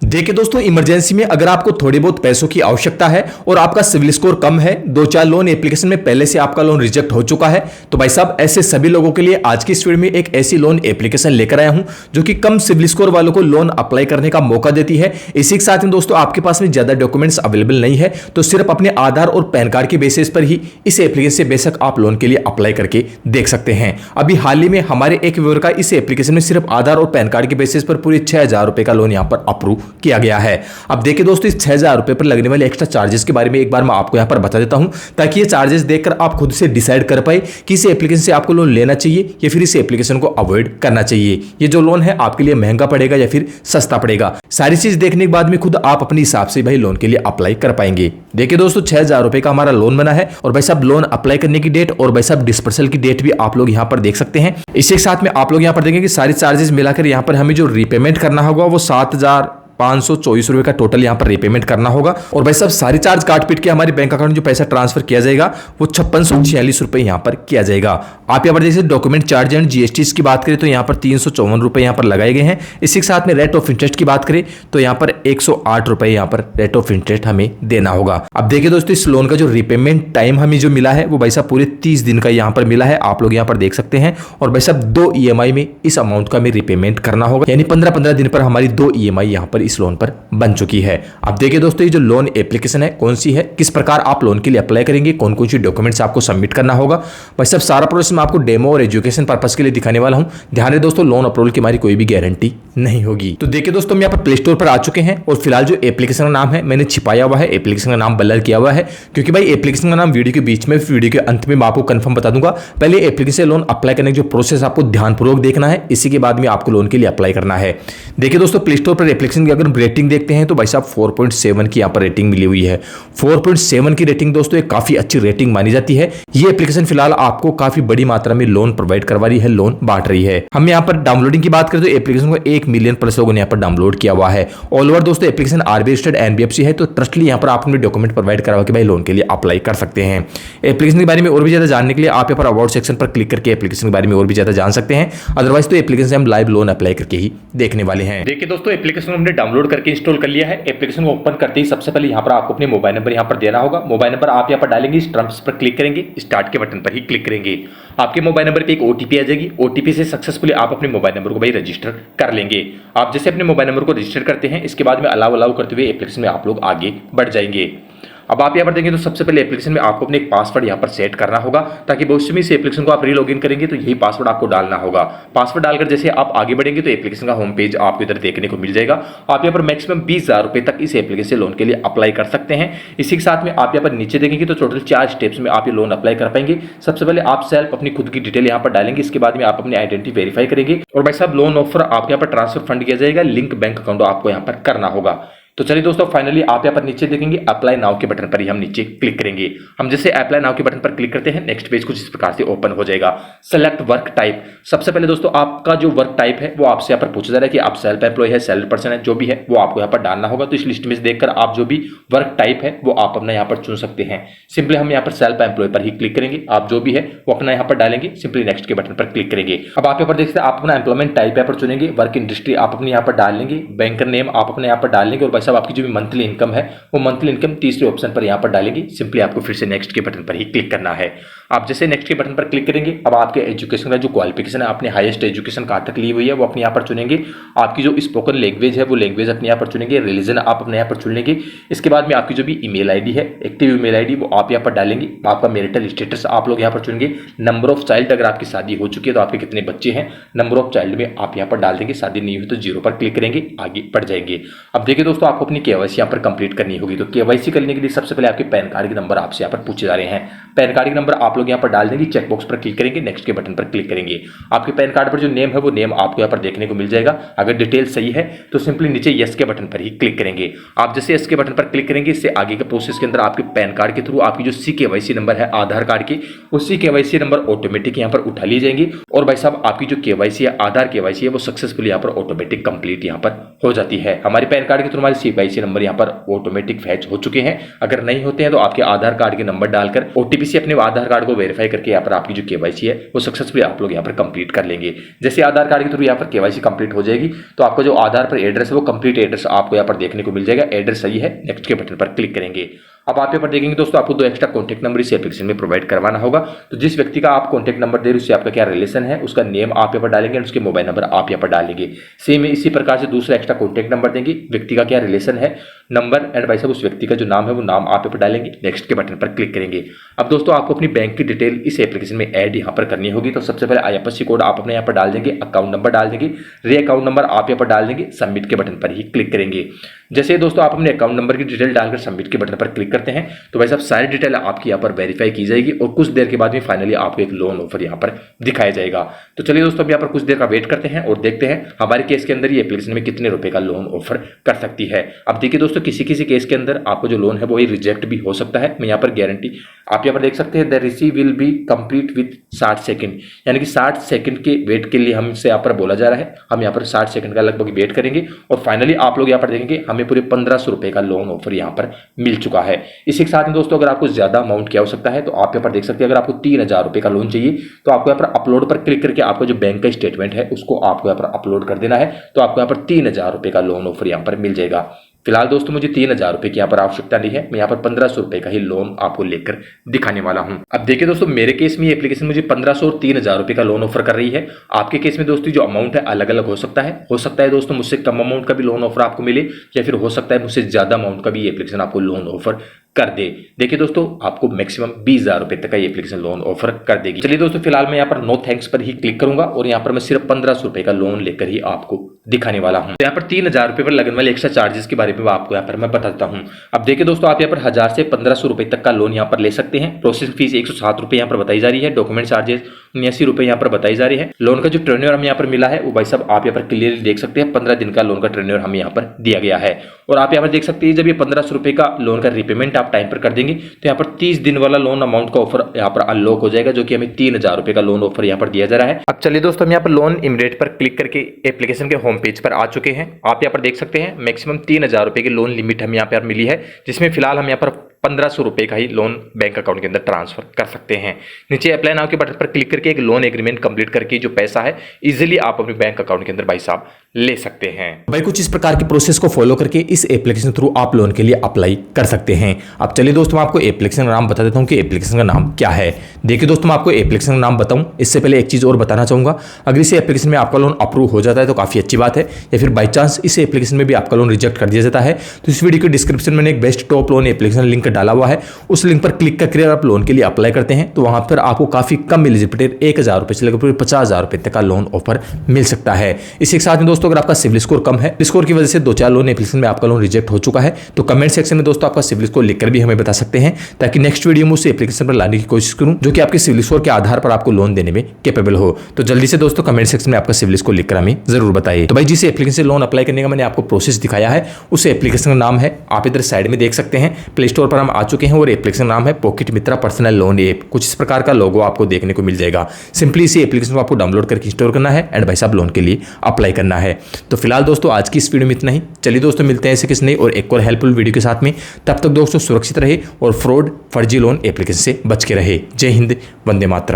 देखिए दोस्तों, इमरजेंसी में अगर आपको थोड़ी बहुत पैसों की आवश्यकता है और आपका सिविल स्कोर कम है, 2-4 लोन एप्लीकेशन में पहले से आपका लोन रिजेक्ट हो चुका है, तो भाई साहब ऐसे सभी लोगों के लिए आज की इस वीडियो में एक ऐसी लोन एप्लीकेशन लेकर आया हूं जो कि कम सिविल स्कोर वालों को लोन अप्लाई करने का मौका देती है। इसी के साथ में दोस्तों आपके पास में ज्यादा डॉक्यूमेंट्स अवेलेबल नहीं है तो सिर्फ अपने आधार और पैन कार्ड के बेसिस पर ही इस एप्लीकेशन से बेशक आप लोन के लिए अप्लाई करके देख सकते हैं। अभी हाल ही में हमारे एक व्यूअर का इस एप्लीकेशन में सिर्फ आधार और पैन कार्ड के बेसिस पर पूरे 6,000 रुपए का लोन यहां पर अप्रूव किया गया है। अब देखिए दोस्तों, इस 6,000 रुपए पर लगने वाले एक्स्ट्रा चार्जेस के बारे में एक बार मैं आपको यहां पर बता देता हूं ताकि ये चार्जेस देखकर आप खुद से डिसाइड कर पाए कि इस एप्लीकेशन से आपको लोन लेना चाहिए या फिर इस एप्लीकेशन को अवॉइड करना चाहिए। ये जो लोन है आपके लिए महंगा पड़ेगा या फिर सस्ता पड़ेगा, सारी चीज देखने के बाद में खुद आप अपने हिसाब से भाई लोन के लिए अप्लाई कर पाएंगे। देखिए दोस्तों, 6,000 रुपए का हमारा लोन बना है और भाई साहब लोन अप्लाई करने की डेट और भाई साहब डिस्पर्सल की डेट भी आप लोग यहां पर देख सकते हैं। इसी के साथ में आप लोग यहां पर देखेंगे कि सारी चार्जेस मिलाकर यहां पर हमें जो रीपेमेंट करना होगा वो 7,524 रुपए का टोटल यहां पर रीपेमेंट करना होगा। और भाई साहब सारी चार्ज काट पीट के हमारे बैंक अकाउंट में जो पैसा ट्रांसफर किया जाएगा वो 5646 रुपए यहां पर किया जाएगा। आप यहां पर देखिए डॉक्यूमेंट चार्ज एंड जीएसटी की बात करें तो यहां पर 354 रुपए यहां पर लगाए गए हैं। इसी के साथ में रेट ऑफ इंटरेस्ट की बात करें तो यहां पर 108 रुपए यहां पर रेट ऑफ इंटरेस्ट हमें देना होगा। अब देखिए दोस्तों, इस लोन का जो रीपेमेंट टाइम हमें जो मिला है वो भाई साहब पूरे 30 दिन का यहां पर मिला है, आप लोग यहां पर देख सकते हैं। और भाई साहब 2 ईएमआई में इस अमाउंट का हमें रीपेमेंट करना होगा, यानी 15-15 दिन पर हमारी 2 ईएमआई यहां पर इस लोन पर बन चुकी है। अब देखिए दोस्तों, ये जो लोन एप्लीकेशन है कौन सी है, किस प्रकार आप लोन के लिए अप्लाई करेंगे, कौन कौन सी डॉक्यूमेंट्स आपको सबमिट करना होगा, भाई सब सारा प्रोसेस मैं आपको डेमो और एजुकेशन पर्पस के लिए दिखाने वाला हूं। ध्यान रहे दोस्तों, लोन अप्रूवल की हमारी कोई भी गारंटी नहीं होगी। तो देखिए दोस्तों, हम यहाँ पर प्ले स्टोर पर आ चुके हैं और फिलहाल जो एप्लीकेशन का नाम है मैंने छिपाया हुआ है, एप्लीकेशन का नाम ब्लर किया हुआ है क्योंकि भाई एप्लीकेशन का नाम वीडियो के बीच में, वीडियो के अंत में मैं आपको कंफर्म बता दूंगा। पहले एप्लीकेशन लोन अप्लाई करने का जो प्रोसेस आपको ध्यानपूर्वक देखना है, इसी के बाद में आपको लोन के लिए अप्लाई करना है। देखिए दोस्तों, प्ले स्टोर पर एप्लीकेशन की अगर रेटिंग देखते हैं तो भाई साहब 4.7 की यहाँ पर रेटिंग मिली हुई है। 4.7 की रेटिंग दोस्तों एक काफी अच्छी रेटिंग मानी जाती है। ये एप्लीकेशन फिलहाल आपको काफी बड़ी मात्रा में लोन प्रोवाइड करवा रही है, लोन बांट रही है। हम यहाँ पर डाउनलोडिंग की बात करें तो एप्लीकेशन को 1 मिलियन प्लस लोगों ने यहाँ पर डाउनलोड किया हुआ है। ऑल ओवर दोस्तों एप्लीकेशन आरबीआई रजिस्टर्ड एनबीएफसी है, तो ट्रस्टली यहाँ पर आप अपने डॉक्यूमेंट प्रोवाइड करवा के भाई लोन के लिए अप्लाई कर सकते हैं। एप्लीकेशन के बारे में और भी ज्यादा जानने के लिए आप यहाँ पर अबाउट सेक्शन पर क्लिक करके एप्लीकेशन के बारे में और भी ज्यादा जान सकते हैं। अदरवाइज तो एप्लीकेशन हम लाइव लोन अप्लाई करके ही देखने वाले हैं। देखिए दोस्तों, एप्लीकेशन हमने डाउनलोड करके इंस्टॉल कर लिया है। एप्लीकेशन को ओपन करते ही सबसे पहले यहाँ पर आपको अपने मोबाइल नंबर यहाँ पर देना होगा। मोबाइल नंबर आप यहाँ पर डालेंगे, इस टर्म्स पर क्लिक करेंगे, स्टार्ट के बटन पर ही क्लिक करेंगे। आपके मोबाइल नंबर पे एक ओटीपी आ जाएगी। ओटीपी से सक्सेसफुली आप अपने मोबाइल नंबर को भाई रजिस्टर कर लेंगे। आप जैसे अपने मोबाइल नंबर को रजिस्टर करते हैं, इसके बाद में अलाउ करते हुए एप्लीकेशन में आप लोग आगे बढ़ जाएंगे। अब आप यहाँ पर देंगे तो सबसे पहले एप्लीकेशन में आपको अपने एक पासवर्ड यहाँ पर सेट करना होगा ताकि भविष्य में इस एप्लीकेशन को आप रीलॉगिन करेंगे तो यही पासवर्ड आपको डालना होगा। पासवर्ड डालकर जैसे आप आगे बढ़ेंगे तो एप्लीकेशन का होम पेज आपको इधर देखने को मिल जाएगा। आप यहाँ पर मैक्सिमम 20,000 रुपए तक इस एप्लीकेशन लोन के लिए अप्लाई कर सकते हैं। इसी के साथ में आप यहाँ पर नीचे देखेंगे तो टोटल 4 स्टेप्स में आप ये लोन अप्लाई कर पाएंगे। सबसे पहले आप सेल्फ अपनी खुद की डिटेल यहाँ पर डालेंगे, इसके बाद में आप अपनी आइडेंटिटी वेरीफाई करेंगे और भाई साहब लोन ऑफर आप यहाँ पर ट्रांसफर फंड किया जाएगा, लिंक बैंक अकाउंट आपको यहाँ पर करना होगा। तो चलिए दोस्तों, फाइनली आप यहाँ पर नीचे देखेंगे अप्लाई नाउ के बटन पर ही हम नीचे क्लिक करेंगे। हम जैसे अप्लाई नाउ के बटन पर क्लिक करते हैं, नेक्स्ट पेज कुछ इस प्रकार से ओपन हो जाएगा। सेलेक्ट वर्क टाइप, सबसे पहले दोस्तों आपका जो वर्क टाइप है वो आपसे यहाँ पर पूछा जा रहा है कि आप सेल्फ एम्प्लॉय है, सैलरी पर्सन है, जो भी है वो आपको यहाँ पर डालना होगा। तो इस लिस्ट में से देखकर आप जो भी वर्क टाइप है वो आप अपना यहाँ पर चुन सकते हैं। सिंपली हम यहाँ पर सेल्फ एम्प्लॉय पर ही क्लिक करेंगे। आप जो भी है वो अपना यहाँ पर डालेंगे, सिंपली नेक्स्ट के बटन पर क्लिक करेंगे। अब आप यहाँ पर देख सकते हैं आप अपना एम्प्लॉयमेंट टाइप यहाँ पर चुनेंगे, वर्क इंडस्ट्री आप अपने यहाँ पर डाल लेंगे, बैंकर नेम आप अपने यहाँ पर डाल लेंगे और भाई साहब आपकी जो भी मंथली इनकम है वो मंथली इनकम तीसरे ऑप्शन पर यहां पर डालेंगे। सिंपली आपको फिर से नेक्स्ट के बटन पर ही क्लिक करना है। आप जैसे नेक्स्ट के बटन पर क्लिक करेंगे, अब आपके एजुकेशन का जो क्वालिफिकेशन है, आपने हाईएस्ट एजुकेशन कहां तक ली हुई है वो अपने यहां पर चुनेंगे। आपकी जो स्पोकन लैंग्वेज है वो लैंग्वेज अपने यहां पर चुनेंगे। रिलीजन आप अपने यहां पर चुन लेंगे। इसके बाद में आपकी जो भी ईमेल आईडी है, एक्टिव ईमेल आईडी, वो आप यहां पर डालेंगे। आपका मैरिटल स्टेटस आप लोग यहां पर चुनेंगे। नंबर ऑफ चाइल्ड, अगर आपकी शादी हो चुकी है तो आपके कितने बच्चे हैं, नंबर ऑफ चाइल्ड में आप यहां पर डाल देंगे। शादी नहीं हुई तो 0 पर क्लिक करेंगे, आगे बढ़ जाएंगे। अब देखिए दोस्तों, आपको अपनी केवाईसी यहां पर कंप्लीट करनी होगी। तो केवाईसी करने के लिए सबसे पहले आपके पैन कार्ड के नंबर आपसे यहाँ पर पूछे जा रहे हैं। पैन कार्ड के नंबर आप लोग यहाँ पर डाल देंगे, चेक बॉक्स पर क्लिक करेंगे, नेक्स्ट के बटन पर क्लिक करेंगे। आपके पैन कार्ड पर जो नेम है वो नेम आपको यहाँ पर देखने को मिल जाएगा। अगर डिटेल सही है तो सिंपली नीचे यस के बटन पर ही क्लिक करेंगे। आप जैसे यस के बटन पर क्लिक करेंगे, इससे आगे के प्रोसेस के अंदर आपके पैन कार्ड के थ्रू आपकी जो CKYC नंबर है आधार कार्ड के, उस CKYC नंबर ऑटोमेटिक यहाँ पर उठा लिए जाएंगे और भाई साहब आपकी जो KYC है, आधार KYC है, वो सक्सेसफुली यहाँ पर ऑटोमेटिक कंप्लीट यहाँ पर हो जाती है। हमारे पैन कार्ड के थ्रू हमारे CKYC नंबर यहाँ पर ऑटोमेटिक फैच हो चुके हैं। अगर नहीं होते हैं तो आपके आधार कार्ड के नंबर डालकर OTP से अपने आधार कार्ड को वेरीफाई करके यहाँ पर आपकी जो केवाईसी है वो सक्सेसफुली आप लोग यहाँ पर कंप्लीट कर लेंगे। जैसे आधार कार्ड के थ्रू यहाँ पर केवाईसी कंप्लीट हो जाएगी तो आपका जो आधार पर एड्रेस है वो कंप्लीट एड्रेस आपको यहाँ पर देखने को मिल जाएगा। एड्रेस सही है, नेक्स्ट के बटन पर क्लिक करेंगे। अब आप यहाँ पर देखेंगे दोस्तों आपको 2 एक्स्ट्रा कॉन्टैक्ट नंबर इस एप्लीकेशन में प्रोवाइड करवाना होगा। तो जिस व्यक्ति का आप कॉन्टैक्ट नंबर दे रहे हैं उससे आपका क्या रिलेशन है, उसका नेम आप यहाँ पर डालेंगे और उसके मोबाइल नंबर आप यहाँ पर डालेंगे। सेम इसी प्रकार से दूसरा एक्स्ट्रा कॉन्टैक्ट नंबर देंगे, व्यक्ति का क्या रिलेशन है, नंबर एंड भाई साहब उस व्यक्ति का जो नाम है वो नाम आप यहाँ पर डालेंगे। नेक्स्ट के बटन पर क्लिक करेंगे। अब दोस्तों आपको अपनी बैंक की डिटेल इस एप्लीकेशन में ऐड यहाँ पर करनी होगी। तो सबसे पहले IFSC कोड आप अपने यहाँ पर डाल देंगे, अकाउंट नंबर डाल देंगे, रे अकाउंट नंबर आप यहाँ पर डाल देंगे, सबमिट के बटन पर ही क्लिक करेंगे। जैसे दोस्तों आप अपने अकाउंट नंबर की डिटेल डालकर सबमिट के बटन पर क्लिक करते हैं तो भाई साहब सारी डिटेल आपकी यहाँ पर वेरीफाई की जाएगी और कुछ देर के बाद में फाइनली आपको एक लोन ऑफर यहाँ पर दिखाया जाएगा। तो चलिए दोस्तों अब यहाँ पर कुछ देर का वेट करते हैं और देखते हैं हमारे केस के अंदर ये एप्लीकेशन में कितने रुपए का लोन ऑफर कर सकती है। अब देखिए दोस्तों किसी किसी केस के अंदर आपको जो लोन है वो रिजेक्ट भी हो सकता है। मैं यहाँ पर गारंटी आप यहाँ पर देख सकते हैं the receive will be complete with 60 second, यानी कि 60 सेकंड के वेट के लिए हमसे यहाँ पर बोला जा रहा है। हम यहाँ पर 60 सेकंड का लगभग वेट करेंगे और फाइनली आप लोग यहाँ पर देखेंगे हमें पूरे 1500 रुपए का लोन ऑफर यहाँ पर मिल चुका है। इसी के साथ में दोस्तों अगर आपको ज्यादा अमाउंट की आवश्यकता है तो आप यहाँ पर देख सकते हैं अगर आपको 3000 रुपए का लोन चाहिए तो आपको यहाँ पर अपलोड पर क्लिक करके आपका जो बैंक का स्टेटमेंट है उसको आपको यहाँ पर अपलोड कर देना है। तो आपको यहाँ पर 3000 रुपए का लोन ऑफर यहाँ पर मिल जाएगा। फिलहाल दोस्तों मुझे 3000 रुपए की यहाँ पर आवश्यकता नहीं है, मैं यहाँ पर 1500 रुपए का ही लोन आपको लेकर दिखाने वाला हूँ। अब देखिए दोस्तों मेरे केस में ये एप्लीकेशन मुझे 1500 और 3000 रुपए का लोन ऑफर कर रही है। आपके केस में दोस्तों जो अमाउंट है अलग अलग हो सकता है दोस्तों मुझसे कम अमाउंट का भी लोन ऑफर आपको मिले या फिर हो सकता है मुझसे ज्यादा अमाउंट का भी ये एप्लीकेशन आपको लोन ऑफर कर दे। देखिए दोस्तों आपको मैक्सिमम 20000 रुपए तक का ये एप्लीकेशन लोन ऑफर कर देगी। चलिए दोस्तों फिलहाल मैं यहाँ पर नो थैंक्स पर ही क्लिक करूंगा और यहाँ पर मैं सिर्फ 1500 रुपए का लोन लेकर ही आपको दिखाने वाला हूं। तो यहाँ पर 3000 रुपए पर लगने वाले एक्स्ट्रा चार्जेस के बारे में आपको यहाँ पर मैं बताता हूं। अब देखिए दोस्तों आप यहाँ पर 1000 से 1500 रुपए तक का लोन यहाँ पर ले सकते हैं। प्रोसेसिंग फीस 107 रुपए यहाँ पर बताई जा रही है। डॉक्यूमेंट चार्जेस 79 रुपए यहाँ पर बताई जा रही है। लोन का जो टेन्योर हमें यहाँ पर मिला है वो भाई साहब आप यहाँ पर क्लियरली देख सकते हैं 15 दिन का लोन का टेन्योर हमें यहाँ पर दिया गया है। और आप यहाँ पर देख सकते हैं जब ये 1500 रुपए का लोन का रिपेमेंट आप टाइम पर कर देंगे तो यहाँ पर 30 दिन वाला लोन अमाउंट का ऑफर यहाँ पर अनलॉक हो जाएगा जो कि हमें 3000 रुपए का लोन ऑफर यहाँ पर दिया जा रहा है। अब चलिए दोस्तों हम यहाँ पर लोन इमीडिएट पर क्लिक करके एप्लीकेशन के होम पेज पर आ चुके हैं। आप यहाँ पर देख सकते हैं मैक्सिमम 3000 रुपए की लोन लिमिट हमें यहाँ पर मिली है जिसमें फिलहाल हम यहाँ पर 1500 रुपए का ही लोन बैंक अकाउंट के अंदर ट्रांसफर कर सकते हैं। नीचे अप्लाई नाउ के बटन पर क्लिक करके एक लोन एग्रीमेंट कंप्लीट करके जो पैसा है इजीली आप अपने बैंक अकाउंट के अंदर भाई साहब ले सकते हैं। भाई कुछ इस प्रकार की प्रोसेस को फॉलो करके इस एप्लीकेशन थ्रू आप लोन के लिए अप्लाई कर सकते हैं। अब चलिए दोस्तों मैं आपको एप्लीकेशन का नाम बता देता हूं कि एप्लीकेशन का नाम क्या है। देखिए दोस्तों मैं आपको एप्लीकेशन का नाम बताऊं इससे पहले एक चीज और बताना चाहूंगा, अगर इस एप्लीकेशन में आपका लोन अप्रूव हो जाता है तो काफी अच्छी बात है, या फिर बाई चांस इस एप्लीकेशन में भी आपका लोन रिजेक्ट कर दिया जाता है तो इस वीडियो के डिस्क्रिप्शन में एक best top loan application link डाला हुआ है, उस लिंक पर क्लिक करके आप लोन के लिए अप्लाई करते हैं तो वहां पर आपको काफी कम एलिजिबिलिटी 1000 रुपए से लेकर पूरे 50000 रुपए तक का लोन ऑफर मिल सकता है। इसी के साथ में दोस्तों अगर आपका सिविल स्कोर कम है, स्कोर की वजह से 2-4 लोन एप्लीकेशन में आपका लोन रिजेक्ट हो चुका है तो कमेंट सेक्शन में दोस्तों आपका सिविल स्कोर लिखकर भी हमें बता सकते हैं ताकि नेक्स्ट वीडियो में उस एप्लीकेशन पर लाने की कोशिश करूं जो कि आपके सिविल स्कोर के आधार पर आपको लोन देने में कैपेबल हो। तो जल्दी से दोस्तों कमेंट सेक्शन में आपका सिविल स्कोर लिखकर हमें जरूर बताइए। तो भाई जिस एप्लीकेशन से लोन अप्लाई करने का मैंने आपको प्रोसेस दिखाया है उस एप्लीकेशन का नाम है, आप इधर साइड में देख सकते हैं, प्ले स्टोर पर हम आ चुके हैं और एप्लीकेशन नाम है पॉकेट मित्रा पर्सनल लोन ऐप। कुछ इस प्रकार का लोगो आपको देखने को मिल जाएगा। सिंपली इसी एप्लीकेशन को आपको डाउनलोड करके इंस्टॉल करना है एंड भाई साहब लोन के लिए अप्लाई करना है। तो फिलहाल दोस्तों आज की इस वीडियो में इतना ही। चलिए दोस्तों मिलते हैं ऐसे किसी नई और एक और हेल्पफुल वीडियो के साथ में। तब तक दोस्तों सुरक्षित रहे और फ्रॉड फर्जी लोन एप्लीकेशन से बच के रहे। जय हिंद, वंदे मातरम।